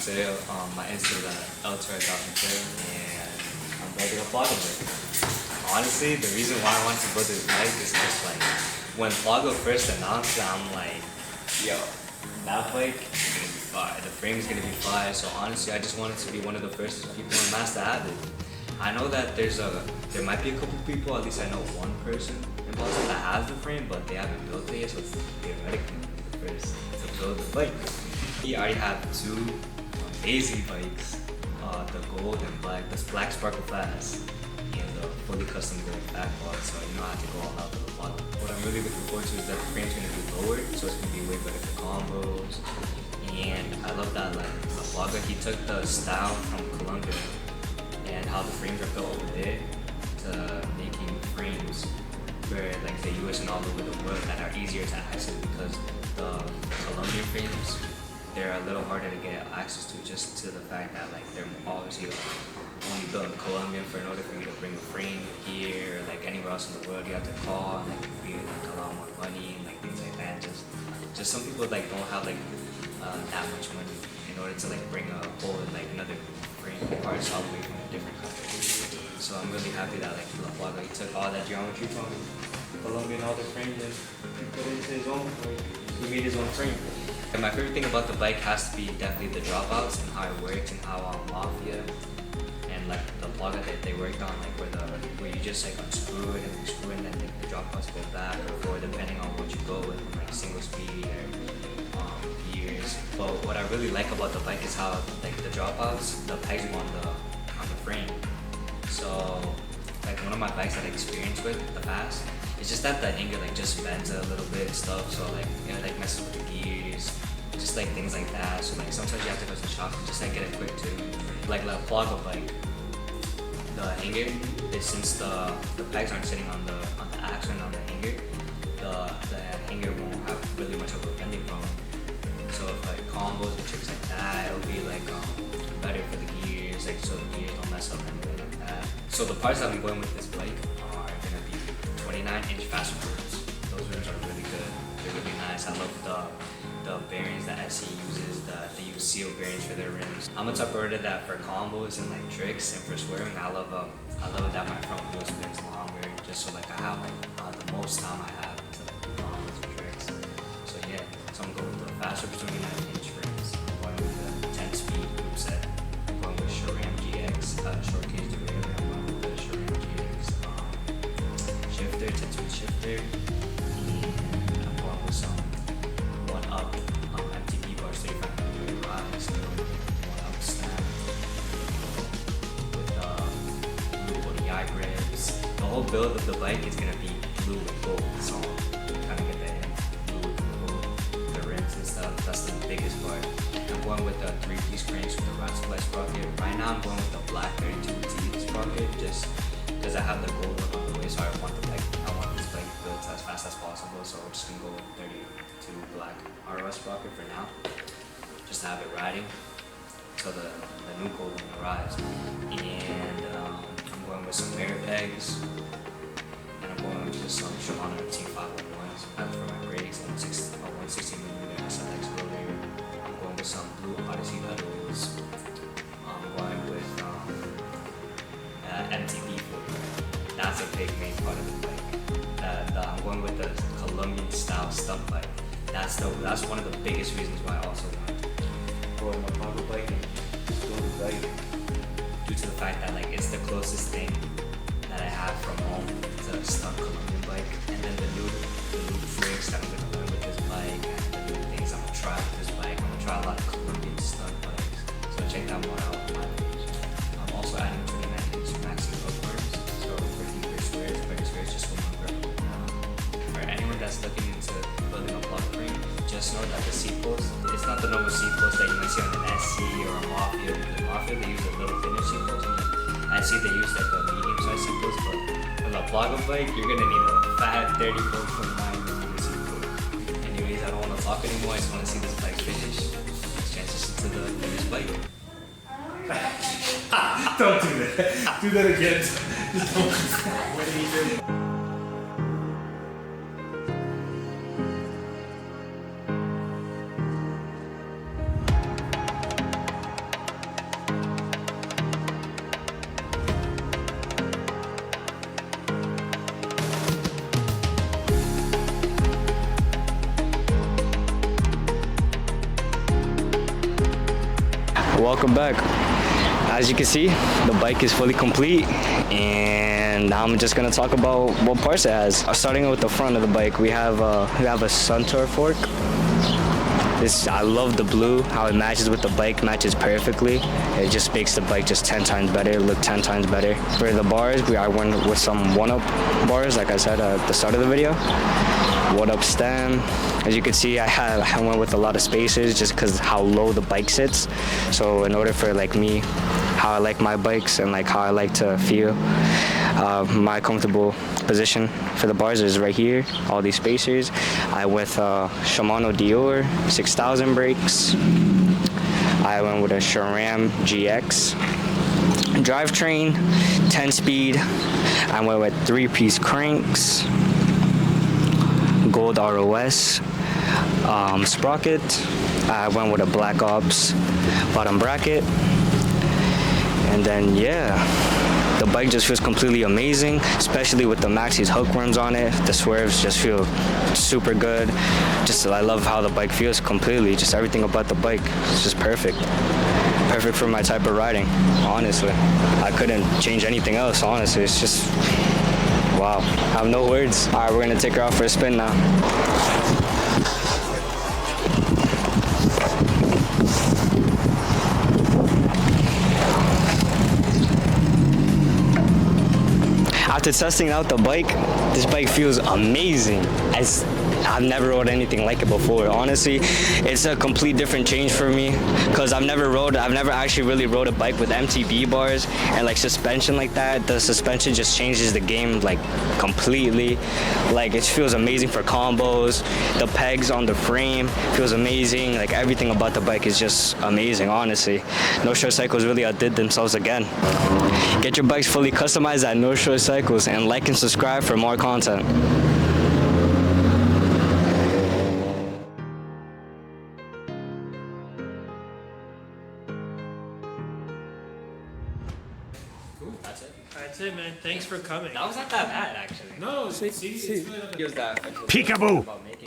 ltr.mateo. My Insta is ltr.mateo, and I'm building a Plaga Frame. Honestly, the reason why I want to build this bike is because like when Plaga first announced it, I'm like, yo, that bike is gonna be fire. The frame is gonna be fire. So honestly, I just wanted to be one of the first people in Mass to have it. I know that there might be a couple people, at least I know one person in Boston that has the frame, but they haven't built it yet, so it's theoretically the first to build the bike. He already have two amazing bikes, the gold and black, the black Sparkle Fast, and the fully custom gold back bar, so you know I have to go all out for the bottom. What I'm really looking forward to is that the frame's gonna be lowered, so it's gonna be way better for combos. And I love that like the Plaga, he took the style from Colombia and how the frames are built over there to making frames where like the US and all over the world that are easier to access, because the Colombian frames, they're a little harder to get access to, just to the fact that like they're obviously like only built in Colombia. For in order for you to bring a frame here or like anywhere else in the world, you have to call and like pay like a lot more money and like things like that. Just some people like don't have like that much money in order to like bring a whole like another frame parts all the way from a different country. So I'm really happy that like Plaga, he took all that geometry from Colombia and all the frames and he put it into his own, like he made his own frame. And my favorite thing about the bike has to be definitely the dropouts and how it works and how Mafia and like the Plaga that they worked on, like where you just like unscrew it and screw it and then the dropouts go back or forward depending on what you go with, like single speed or gears. But what I really like about the bike is how like the dropouts, the pegs go on the frame. So like one of my bikes that I experienced with the past, it's just that the hanger like just bends a little bit and stuff. So like you know like messes with the gears, just like things like that. So like sometimes you have to go to the shop and just like get it quick too. Like the Plaga bike, the hanger is, since the pegs aren't sitting on the axle and on the hanger, the hanger won't have really much of a bending problem. So if like combos and tricks like that, it'll be like better for the gears, like so the gears don't mess up and anything like that. So the parts that I'm going with this bike are gonna be 29-inch faster rims. Those rims are really good. They're really nice. I love the bearings that SC uses. They use seal bearings for their rims. I'm a type of rider that for combos and like tricks and for swerving, I love it that my front wheel spins longer, just so like I have like the most time I have to like do combos and tricks. So yeah, so I'm going with the faster 29-inch rims. I'm going with the 10-speed group set. I'm going with SRAM GX, short cage derailleur. I'm going with the SRAM GX shifter, 10-speed shifter. And I'm going with some 1-up MTB bars, 35mm rise, 1-up snap with blue ODI grips. The whole build of the bike is gonna be blue and gold, so kind of get that in. Blue and gold, the rims and stuff. That's the biggest part. I'm going with the 3-piece cranks with the Rat Supply sprocket. Right now I'm going with the black 32T sprocket, just because I have the gold one on the way, so I want this bike built as fast as possible. So we're just gonna go with 32 black ROS sprocket for now, just to have it riding till the new gold one arrives. And I'm going with some mirror pegs, and I'm going with some Shimano T511s for my brakes, and 160mm SLX rotor. I'm going with some blue Odyssey pedals. I'm going with MTB footer. That's a big main part of the bike. I'm going with the Colombian style stunt bike. That's one of the biggest reasons why I also want to go with my Plaga bike and build a bike, due to the fact that like it's the closest thing that I have from home to a stunt Colombian bike. And then the new tricks that I'm gonna learn with this bike, and the new things I'm gonna try with this bike. I'm gonna try a lot of Colombian stunt bikes. So check that more out on my page. I'm also adding 29-inch maxing upwards. So for deeper squares, just for my grip. For anyone that's looking into building a Plaga frame, just know that the seat post, it's not the normal seat post that you might see on an SC or a Mafia. Because Mafia, they use a little thinner seat post, and SC they use like a medium-sized seat post. But with a Plaga bike, you're gonna need a fat 34.9mm seat post. Anyways, I don't want to talk anymore. I just want to see this bike finish. Let's transition to the finished bike. Don't do that. Do that again. Just don't. What are you doing? welcome back. As you can see, the bike is fully complete, and now I'm just gonna talk about what parts it has. Starting with the front of the bike, we have a Suntour fork. I love the blue, how it matches with the bike, matches perfectly. It just makes the bike just 10 times better, look 10 times better. For the bars, I went with some 1-up bars, like I said at the start of the video. 1-up stem. As you can see, I went with a lot of spacers just because how low the bike sits. So in order for like me, how I like my bikes and like how I like to feel, my comfortable position for the bars is right here, all these spacers. I went with Shimano Dior 6000 brakes. I went with a SRAM GX drivetrain, 10-speed. I went with 3-piece cranks, gold ROS sprocket. I went with a Black Ops bottom bracket. And then yeah, the bike just feels completely amazing, especially with the Maxxis hookworms on it. The swerves just feel super good. I love how the bike feels completely. Just everything about the bike is just perfect. Perfect for my type of riding, honestly. I couldn't change anything else, honestly. It's just, wow. I have no words. All right, we're gonna take her out for a spin now. After testing out the bike, this bike feels amazing. I've never rode anything like it before. Honestly, it's a complete different change for me because I've never actually really rode a bike with MTB bars and like suspension like that. The suspension just changes the game like completely. Like it feels amazing for combos. The pegs on the frame feels amazing. Like everything about the bike is just amazing, honestly. No Short Cycles really outdid themselves again. Get your bikes fully customized at No Short Cycles and like and subscribe for more content. That's it, man. Thanks for coming. That was not that bad, actually. No, see, it's good. Here's that. Peekaboo! About making